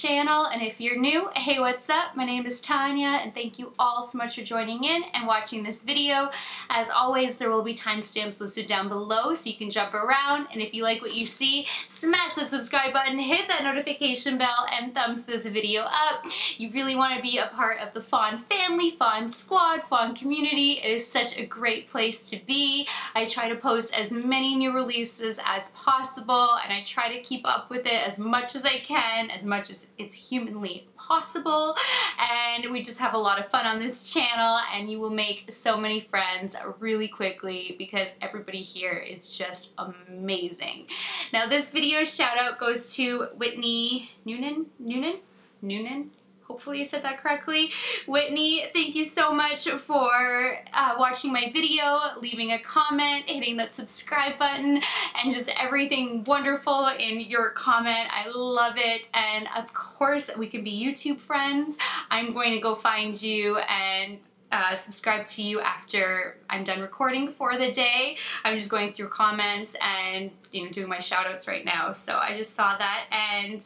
channel, and if you're new, hey, what's up? My name is Tanya, and thank you all so much for joining in and watching this video. As always, there will be timestamps listed down below so you can jump around, and if you like what you see, smash that subscribe button, hit that notification bell, and thumbs this video up. You really want to be a part of the Fawn family, Fawn squad, Fawn community. It is such a great place to be. I try to post as many new releases as possible, and I try to keep up with it as much as I can, as much as it's humanly possible, and we just have a lot of fun on this channel, and you will make so many friends really quickly because everybody here is just amazing. Now this video shout out goes to Whitney Noonan? Hopefully I said that correctly. Whitney, thank you so much for watching my video, leaving a comment, hitting that subscribe button, and just everything wonderful in your comment. I love it. And of course, we can be YouTube friends. I'm going to go find you and subscribe to you after I'm done recording for the day. I'm just going through comments and doing my shout outs right now. So I just saw that, and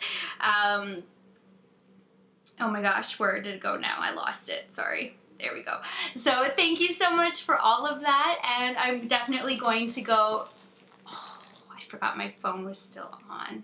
oh my gosh, where did it go now? I lost it, sorry. There we go. So thank you so much for all of that, and I'm definitely going to go, oh, I forgot my phone was still on.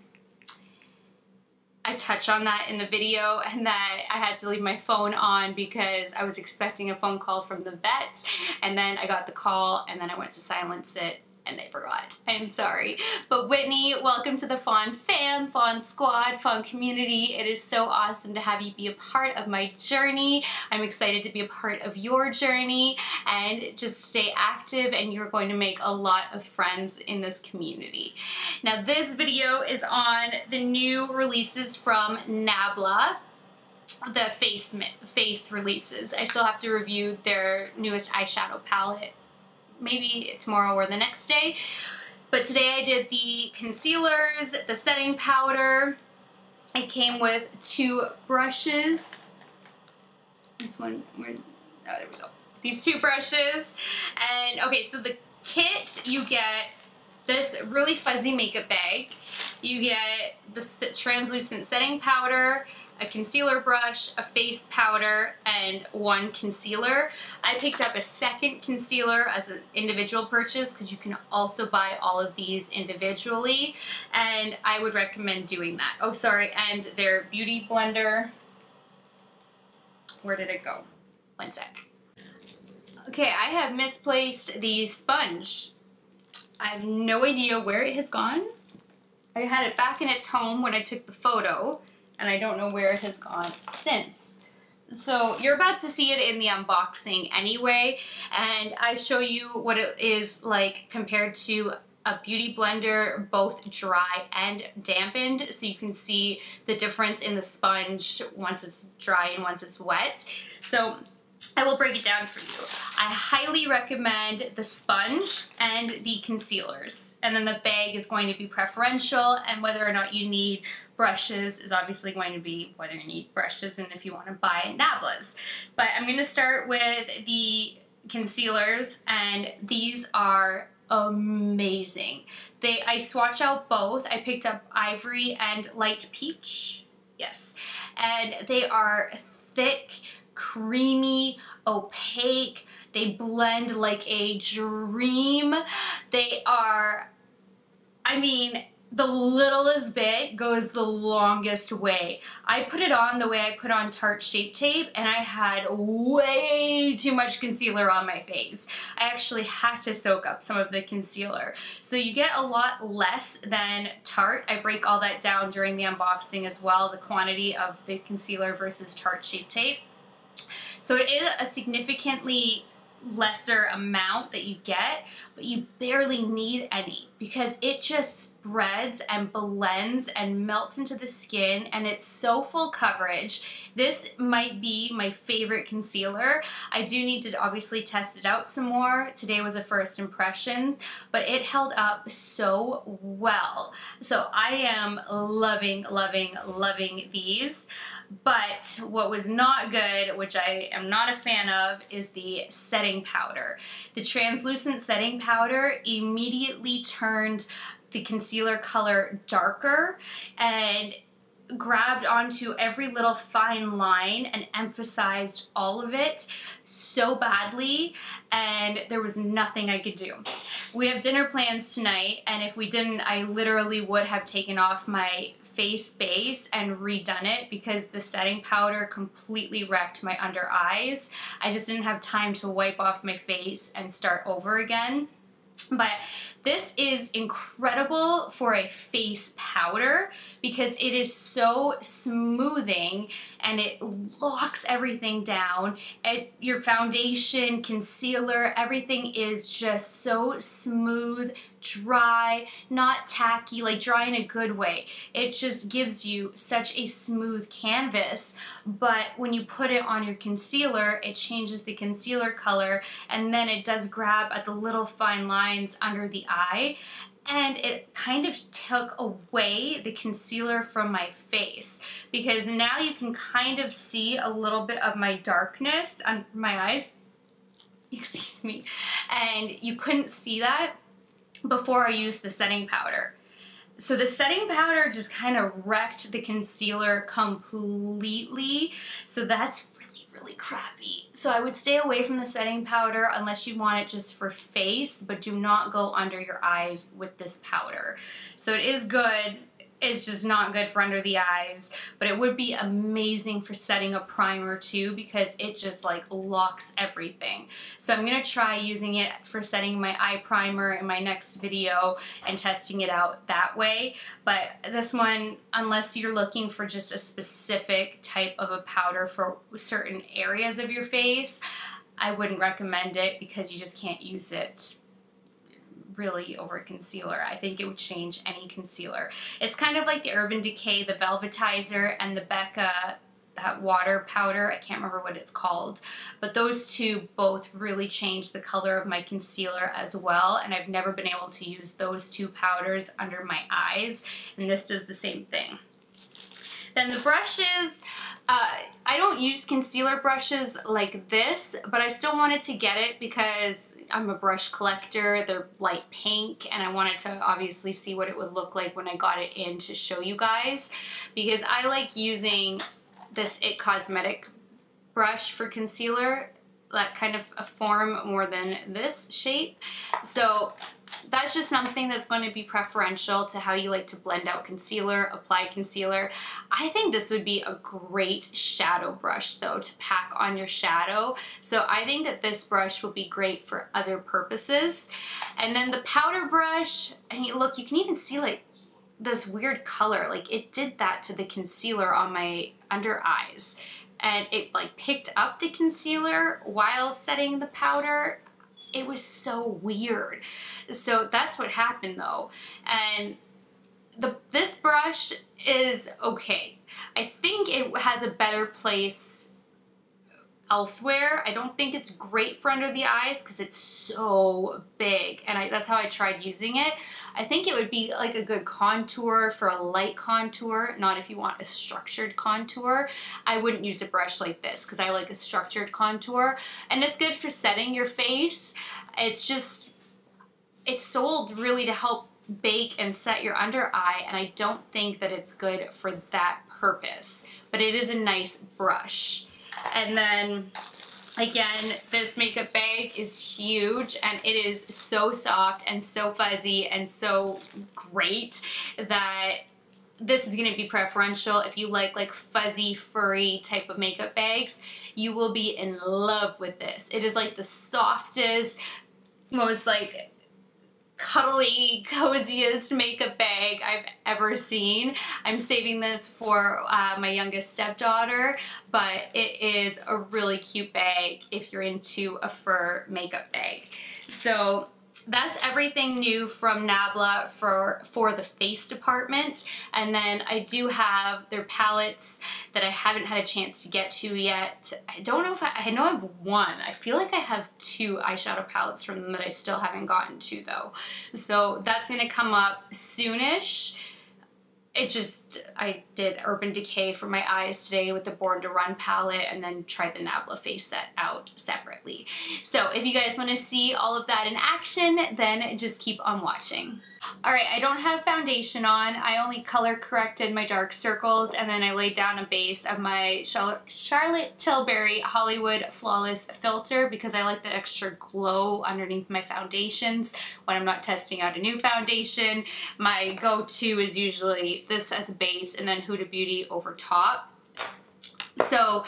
I touched on that in the video, and that I had to leave my phone on because I was expecting a phone call from the vet, and then I got the call, and then I went to silence it, and I forgot. I'm sorry. But Whitney, welcome to the Fawn fam, Fawn squad, Fawn community. It is so awesome to have you be a part of my journey. I'm excited to be a part of your journey, and just stay active, and you're going to make a lot of friends in this community. Now this video is on the new releases from Nabla, the face releases. I still have to review their newest eyeshadow palette, maybe tomorrow or the next day. But today I did the concealers, the setting powder. I came with 2 brushes. This one, oh, there we go. These 2 brushes. And okay, so the kit, you get this really fuzzy makeup bag. You get the translucent setting powder, a concealer brush, a face powder, and 1 concealer. I picked up a second concealer as an individual purchase because you can also buy all of these individually, and I would recommend doing that. Oh, sorry, and their beauty blender. Where did it go? One sec. Okay, I have misplaced the sponge. I have no idea where it has gone. I had it back in its home when I took the photo, and I don't know where it has gone since. So you're about to see it in the unboxing anyway, and I show you what it is like compared to a beauty blender, both dry and dampened, so you can see the difference in the sponge once it's dry and once it's wet. So I will break it down for you. I highly recommend the sponge and the concealers, and then the bag is going to be preferential, and whether or not you need brushes is obviously going to be whether you need brushes and if you want to buy Nablas. But I'm going to start with the concealers, and these are amazing. I swatch out both. I picked up Ivory and Light Peach. Yes. And they are thick, creamy, opaque. They blend like a dream. They are, I mean, the littlest bit goes the longest way. I put it on the way I put on Tarte Shape Tape, and I had way too much concealer on my face. I actually had to soak up some of the concealer. So you get a lot less than Tarte. I break all that down during the unboxing as well, the quantity of the concealer versus Tarte Shape Tape. So it is a significantly lesser amount that you get, but you barely need any because it just spreads and blends and melts into the skin, and it's so full coverage. This might be my favorite concealer. I do need to obviously test it out some more. Today was a first impressions, but it held up so well. So I am loving, loving, loving these. But what was not good, which I am not a fan of, is the setting powder. The translucent setting powder immediately turned the concealer color darker, and grabbed onto every little fine line and emphasized all of it so badly, and there was nothing I could do. We have dinner plans tonight, and if we didn't, I literally would have taken off my face base and redone it because the setting powder completely wrecked my under eyes. I just didn't have time to wipe off my face and start over again. But this is incredible for a face powder because it is so smoothing and it locks everything down. Your foundation, concealer, everything is just so smooth, dry, not tacky, like dry in a good way. It just gives you such a smooth canvas, but when you put it on your concealer, it changes the concealer color, and then it does grab at the little fine lines under the eye, and it kind of took away the concealer from my face because now you can kind of see a little bit of my darkness on my eyes, excuse me, and you couldn't see that before I used the setting powder. So the setting powder just kind of wrecked the concealer completely, so that's really crappy. So I would stay away from the setting powder unless you want it just for face, but do not go under your eyes with this powder. So it is good. It's just not good for under the eyes, but it would be amazing for setting a primer too because it just like locks everything. So I'm gonna try using it for setting my eye primer in my next video and testing it out that way. But this one, unless you're looking for just a specific type of a powder for certain areas of your face, I wouldn't recommend it because you just can't use it really over concealer. I think it would change any concealer. It's kind of like the Urban Decay, the Velvetizer, and the Becca that water powder. I can't remember what it's called, but those two both really changed the color of my concealer as well, and I've never been able to use those two powders under my eyes, and this does the same thing. Then the brushes, I don't use concealer brushes like this, but I still wanted to get it because I'm a brush collector. They're light pink, and I wanted to obviously see what it would look like when I got it in to show you guys, because I like using this IT Cosmetic brush for concealer, that kind of a form more than this shape. So that's just something that's going to be preferential to how you like to blend out concealer, apply concealer. I think this would be a great shadow brush though to pack on your shadow. So I think that this brush will be great for other purposes. And then the powder brush, and look, you can even see like this weird color. Like it did that to the concealer on my under eyes. And it like picked up the concealer while setting the powder. It was so weird. So that's what happened though. And this brush is okay. I think it has a better place elsewhere. I don't think it's great for under the eyes because it's so big, and that's how I tried using it. I think it would be like a good contour for a light contour, not if you want a structured contour. I wouldn't use a brush like this because I like a structured contour, and it's good for setting your face. It's sold really to help bake and set your under eye, and I don't think that it's good for that purpose, but it is a nice brush. And then again, this makeup bag is huge, and it is so soft and so fuzzy and so great that this is going to be preferential. If you like fuzzy, furry type of makeup bags, you will be in love with this. It is like the softest, most like cuddly, coziest makeup bag I've ever seen. I'm saving this for my youngest stepdaughter, but it is a really cute bag if you're into a fur makeup bag. So that's everything new from Nabla for the face department. And then I do have their palettes that I haven't had a chance to get to yet. I don't know if I know I have one. I feel like I have two eyeshadow palettes from them that I still haven't gotten to though. So that's gonna come up soonish. I did Urban Decay for my eyes today with the Born to Run palette, and then tried the Nabla face set out separately. So if you guys want to see all of that in action, then just keep on watching. All right, I don't have foundation on. I only color corrected my dark circles, and then I laid down a base of my Charlotte Tilbury Hollywood Flawless Filter because I like that extra glow underneath my foundations when I'm not testing out a new foundation. My go-to is usually this as a base and then Huda Beauty over top. So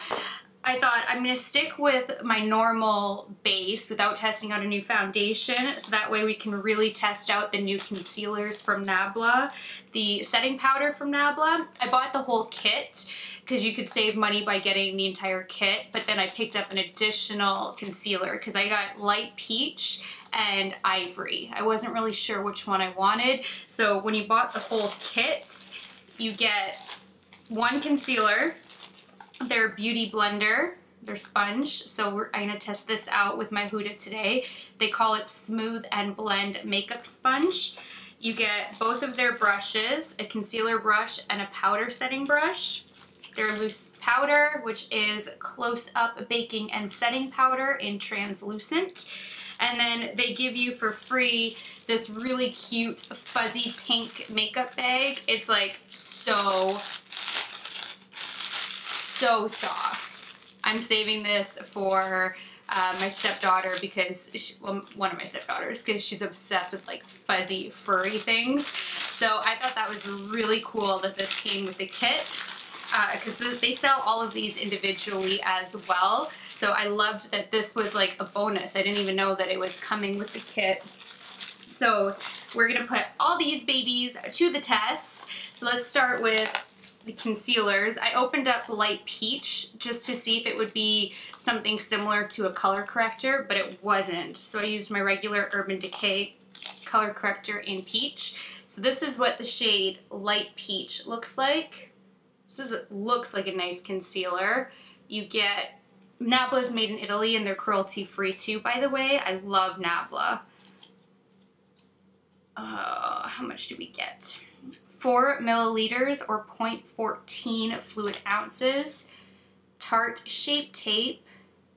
I thought I'm going to stick with my normal base without testing out a new foundation, so that way we can really test out the new concealers from Nabla. The setting powder from Nabla, I bought the whole kit because you could save money by getting the entire kit, but then I picked up an additional concealer because I got light peach and ivory. I wasn't really sure which one I wanted, so when you bought the whole kit, you get one concealer, their beauty blender, their sponge. So I'm gonna test this out with my Huda today. They call it Smooth and Blend Makeup Sponge. You get both of their brushes, a concealer brush and a powder setting brush. Their loose powder, which is Close Up Baking and Setting Powder in translucent. And then they give you for free this really cute fuzzy pink makeup bag. It's like so soft. I'm saving this for my stepdaughter because well, one of my stepdaughters, because she's obsessed with like fuzzy furry things. So I thought that was really cool that this came with the kit because they sell all of these individually as well. So I loved that this was like a bonus. I didn't even know that it was coming with the kit. So we're gonna put all these babies to the test. So let's start with the concealers. I opened up Light Peach just to see if it would be something similar to a color corrector, but it wasn't. So I used my regular Urban Decay color corrector in Peach. So this is what the shade Light Peach looks like. Looks like a nice concealer. You get, Nabla is made in Italy and they're cruelty free too, by the way. I love Nabla. How much do we get? 4 milliliters or 0.14 fluid ounces. Tarte Shape Tape,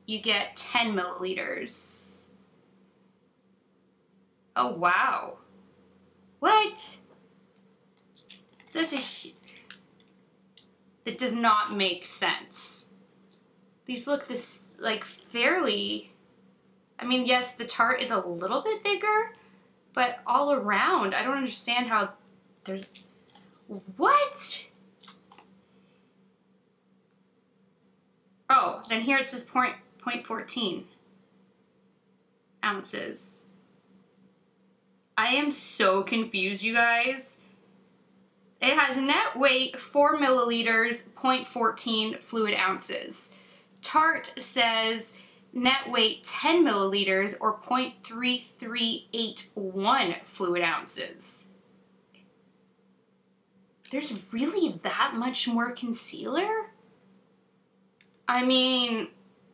you get 10 milliliters. Oh, wow. What? That does not make sense. These look like fairly, I mean, yes, the Tarte is a little bit bigger, but all around, I don't understand how there's, what? Oh, then here it says 0.14 ounces. I am so confused, you guys. It has net weight 4 milliliters, 0.14 fluid ounces. Tarte says net weight 10 milliliters or 0.3381 fluid ounces. There's really that much more concealer? I mean,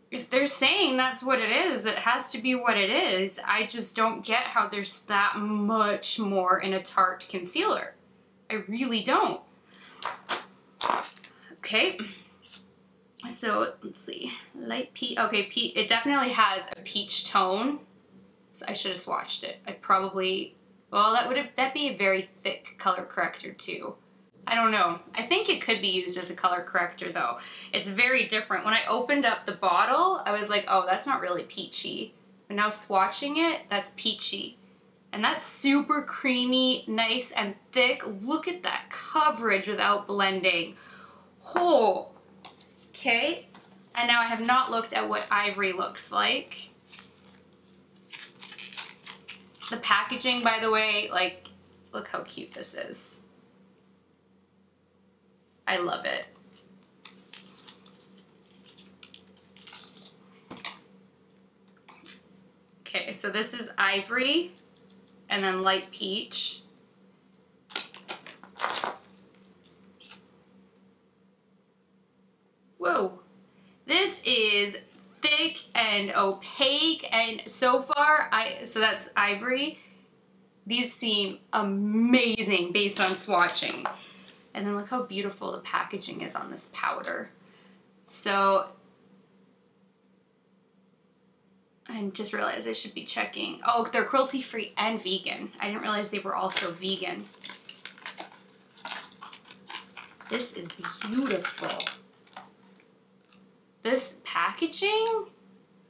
if they're saying that's what it is, it has to be what it is. I just don't get how there's that much more in a Tarte concealer. I really don't. Okay, so let's see. Light peach. Okay, it definitely has a peach tone. So I should have swatched it. I probably, well, that'd be a very thick color corrector too. I don't know. I think it could be used as a color corrector though. It's very different. When I opened up the bottle, I was like, oh, that's not really peachy. But now swatching it, that's peachy. And that's super creamy, nice and thick. Look at that coverage without blending. Oh, okay. And now I have not looked at what Ivory looks like. The packaging, by the way, like, look how cute this is. I love it. Okay, so this is Ivory and then Light Peach. Whoa. This is thick and opaque, and so far, so that's Ivory. These seem amazing based on swatching. And then look how beautiful the packaging is on this powder. So, I just realized I should be checking. Oh, they're cruelty-free and vegan. I didn't realize they were also vegan. This is beautiful. This packaging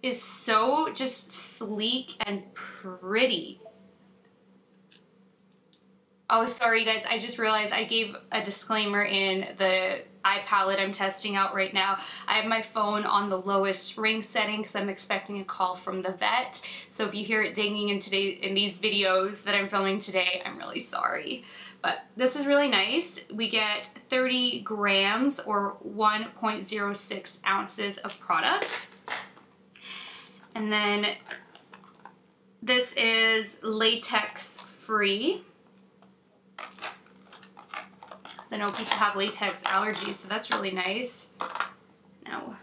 is so just sleek and pretty. Oh, sorry you guys, I just realized I gave a disclaimer in the eye palette I'm testing out right now. I have my phone on the lowest ring setting because I'm expecting a call from the vet. So if you hear it dinging in these videos that I'm filming today, I'm really sorry. But this is really nice. We get 30 grams or 1.06 ounces of product. And then this is latex free. I know people have latex allergies, so that's really nice. Now,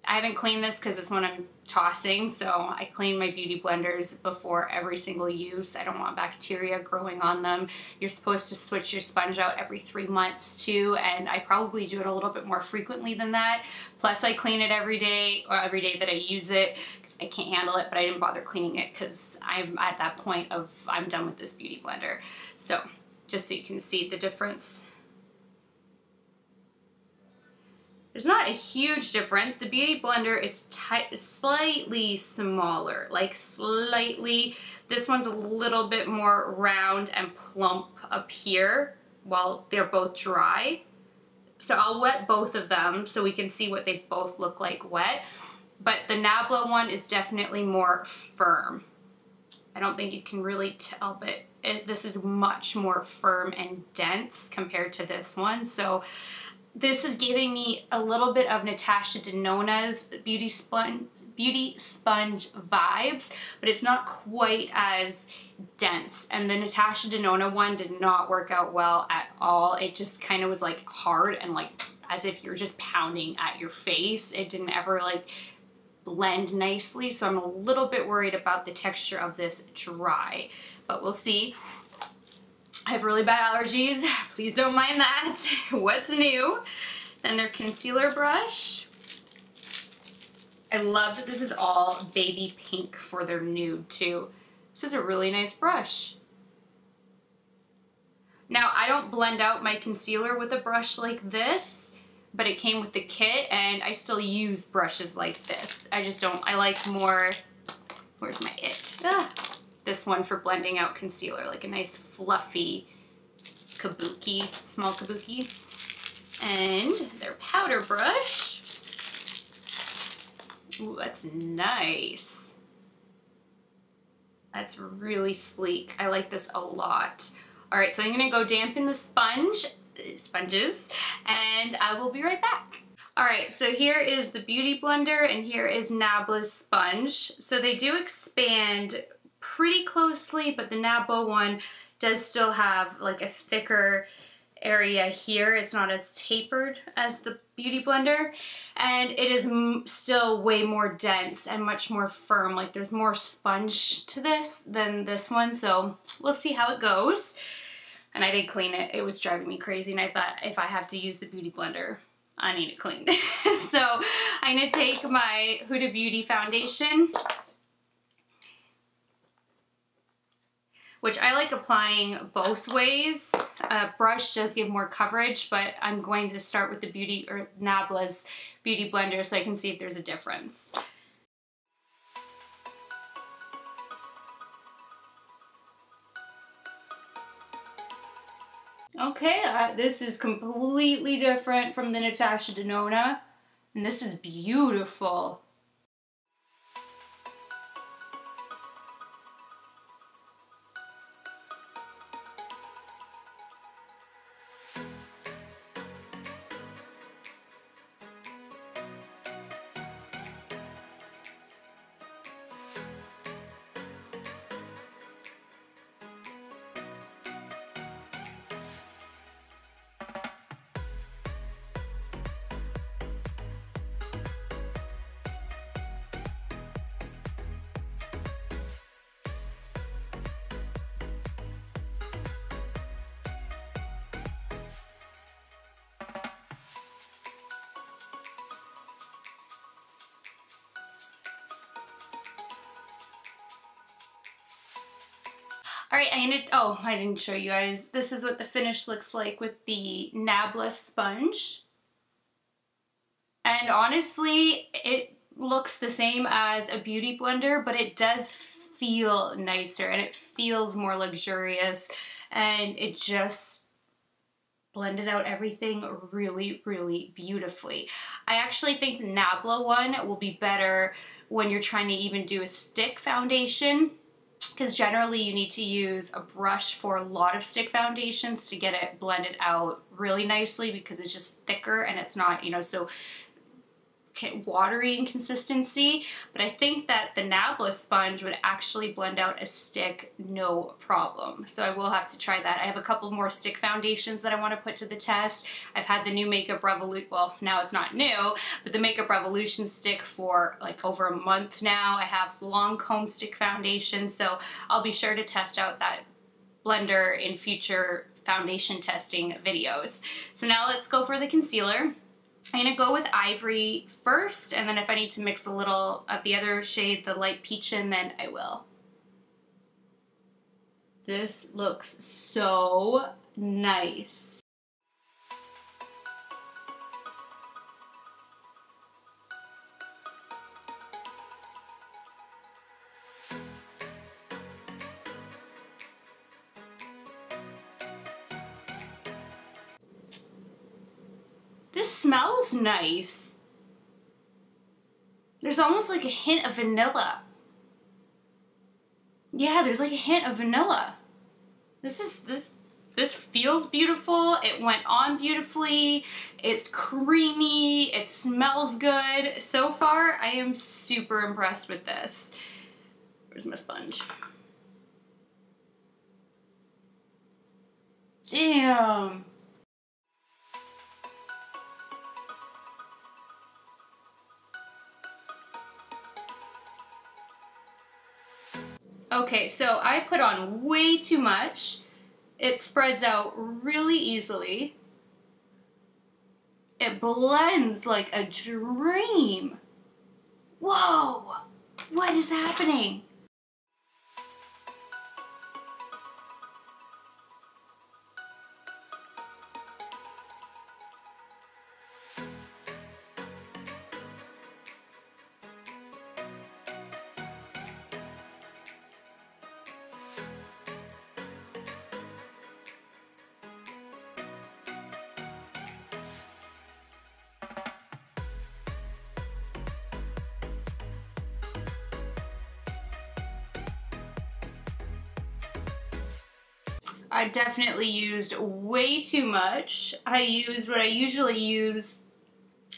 I haven't cleaned this because this one I'm tossing, so I clean my beauty blenders before every single use. I don't want bacteria growing on them. You're supposed to switch your sponge out every 3 months too, and I probably do it a little bit more frequently than that. Plus I clean it every day, or every day that I use it, because I can't handle it, but I didn't bother cleaning it because I'm at that point of I'm done with this beauty blender. So just so you can see the difference. There's not a huge difference. The beauty blender is slightly smaller, like slightly. This one's a little bit more round and plump up here while they're both dry. So I'll wet both of them so we can see what they both look like wet. But the Nabla one is definitely more firm. I don't think you can really tell, but this is much more firm and dense compared to this one. So this is giving me a little bit of Natasha Denona's beauty sponge vibes, but it's not quite as dense. And the Natasha Denona one did not work out well at all. It just kind of was like hard and like as if you're just pounding at your face. It didn't ever like blend nicely, so I'm a little bit worried about the texture of this dry, but we'll see. I have really bad allergies. Please don't mind that. What's new? Then their concealer brush. I love that this is all baby pink for their nude too. This is a really nice brush. Now, I don't blend out my concealer with a brush like this, but it came with the kit and I still use brushes like this. I just don't, I like more, where's my it? This one for blending out concealer, like a nice fluffy kabuki, small kabuki. And their powder brush. Ooh, that's nice. That's really sleek. I like this a lot. All right, so I'm gonna go dampen the sponges, and I will be right back. All right, so here is the Beauty Blender, and here is Nabla's sponge. So they do expand pretty closely, but the Nabla one does still have like a thicker area here. It's not as tapered as the Beauty Blender, and it is still way more dense and much more firm. Like there's more sponge to this than this one, so we'll see how it goes. And I did clean it. It was driving me crazy, and I thought if I have to use the Beauty Blender, I need it cleaned. So I'm gonna take my Huda Beauty foundation, which I like applying both ways. A brush does give more coverage, but I'm going to start with the Nabla's Beauty Blender so I can see if there's a difference. Okay, this is completely different from the Natasha Denona, and this is beautiful. Alright, oh, I didn't show you guys. This is what the finish looks like with the Nabla sponge. And honestly, it looks the same as a beauty blender, but it does feel nicer and it feels more luxurious, and it just blended out everything really, really beautifully. I actually think the Nabla one will be better when you're trying to even do a stick foundation, because generally you need to use a brush for a lot of stick foundations to get it blended out really nicely, because it's just thicker and it's not, you know, so watery in consistency. But I think that the Nabla sponge would actually blend out a stick no problem. So I will have to try that. I have a couple more stick foundations that I want to put to the test. I've had the new Makeup Revolution, well, now it's not new, but the Makeup Revolution stick for like over a month now. I have Lancome stick foundation, so I'll be sure to test out that blender in future foundation testing videos. So now let's go for the concealer. I'm going to go with Ivory first, and then if I need to mix a little of the other shade, the light peach in, then I will. This looks so nice. This smells nice. There's almost like a hint of vanilla. Yeah, there's like a hint of vanilla. This feels beautiful. It went on beautifully. It's creamy. It smells good. So far, I am super impressed with this. Where's my sponge? Damn. Okay, so I put on way too much. It spreads out really easily. It blends like a dream. Whoa! What is happening? I definitely used way too much. I used what I usually use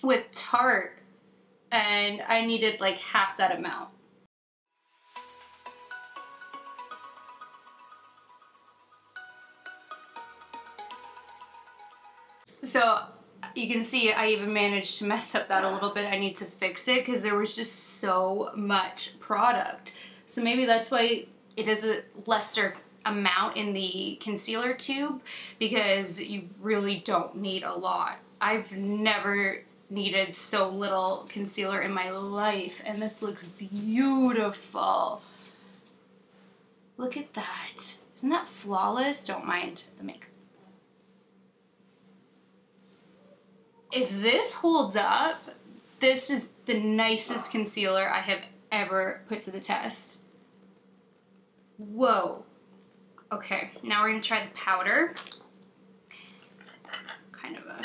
with Tarte, and I needed like half that amount. So you can see I even managed to mess up that a little bit. I need to fix it because there was just so much product. So maybe that's why it is a lesser amount in the concealer tube, because you really don't need a lot. I've never needed so little concealer in my life, and this looks beautiful. Look at that. Isn't that flawless? Don't mind the makeup. If this holds up, this is the nicest concealer I have ever put to the test. Whoa. Okay, now we're gonna try the powder. Kind of a...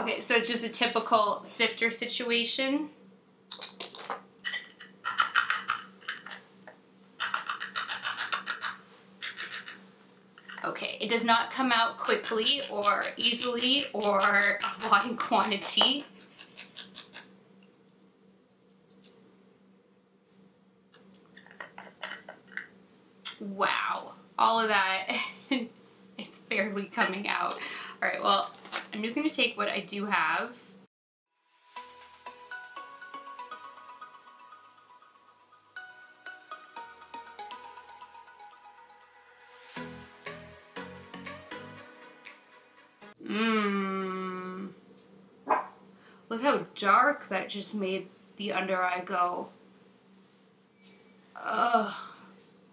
Okay, so it's just a typical sifter situation. Okay, it does not come out quickly or easily or a lot in quantity. Wow, all of that, it's barely coming out. All right, well, I'm just gonna take what I do have. Look how dark that just made the under eye go. Ugh.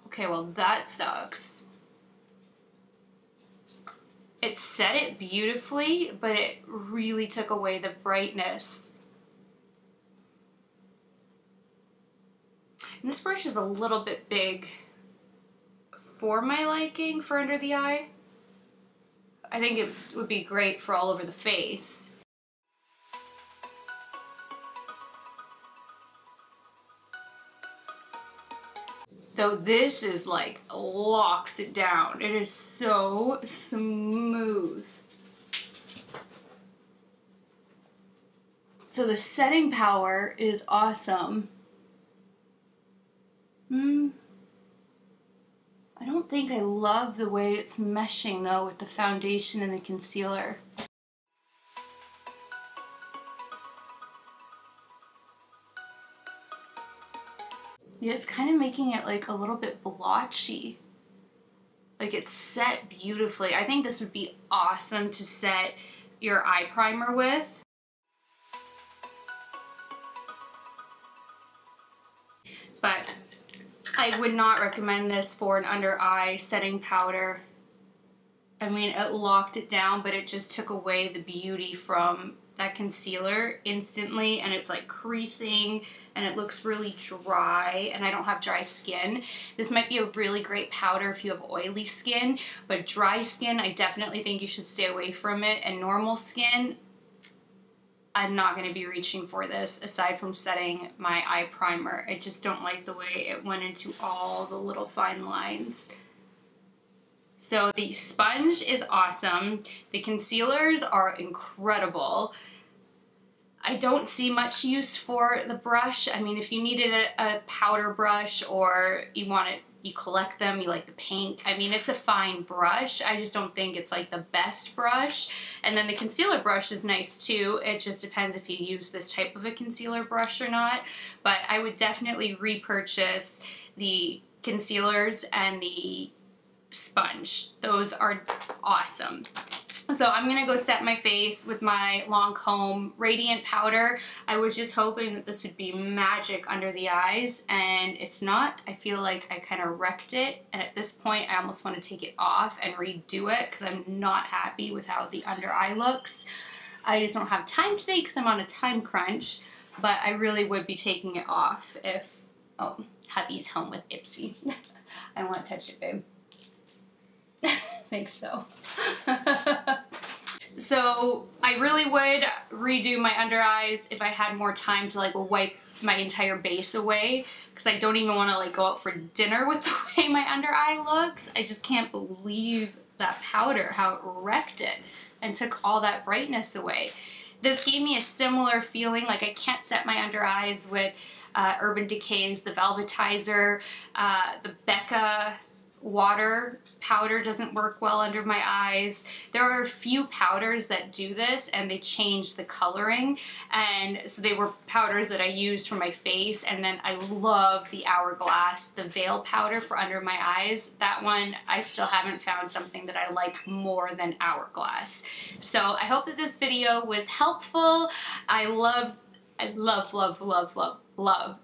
Okay, well that sucks. It set it beautifully, but it really took away the brightness. And this brush is a little bit big for my liking for under the eye. I think it would be great for all over the face. Though this is like locks it down. It is so smooth. So the setting power is awesome. I don't think I love the way it's meshing though with the foundation and the concealer. Yeah, it's kind of making it like a little bit blotchy. Like it's set beautifully. I think this would be awesome to set your eye primer with. But I would not recommend this for an under eye setting powder. I mean, it locked it down, but it just took away the beauty from that concealer instantly, and it's like creasing and it looks really dry, and I don't have dry skin. This might be a really great powder if you have oily skin, but dry skin, I definitely think you should stay away from it, and normal skin, I'm not going to be reaching for this aside from setting my eye primer. I just don't like the way it went into all the little fine lines. So the sponge is awesome. The concealers are incredible. I don't see much use for the brush. I mean, if you needed a powder brush or you want it, you collect them, you like the pink. I mean, it's a fine brush. I just don't think it's like the best brush. And then the concealer brush is nice too. It just depends if you use this type of a concealer brush or not. But I would definitely repurchase the concealers and the sponge. Those are awesome. So I'm gonna go set my face with my Lancome Radiant Powder. I was just hoping that this would be magic under the eyes, and it's not. I feel like I kind of wrecked it, and at this point I almost want to take it off and redo it because I'm not happy with how the under eye looks. I just don't have time today because I'm on a time crunch, but I really would be taking it off if, oh, hubby's home with Ipsy. I want to touch it, babe. I think so. So I really would redo my under eyes if I had more time to like wipe my entire base away, because I don't even want to like go out for dinner with the way my under eye looks. I just can't believe that powder, how it wrecked it and took all that brightness away. This gave me a similar feeling, like I can't set my under eyes with Urban Decay's The Velvetizer, the Becca water powder doesn't work well under my eyes. There are a few powders that do this and they change the coloring, and so they were powders that I used for my face. And then I love the Hourglass, the veil powder for under my eyes. That one, I still haven't found something that I like more than Hourglass. So I hope that this video was helpful. I love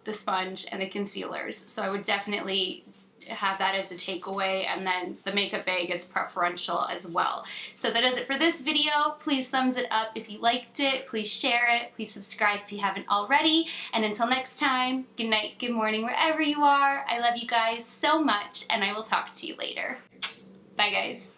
the sponge and the concealers, so I would definitely have that as a takeaway, and then the makeup bag is preferential as well. So that does it for this video. Please thumbs it up if you liked it. Please share it. Please subscribe if you haven't already. And until next time, good night, good morning, wherever you are. I love you guys so much, and I will talk to you later. Bye, guys.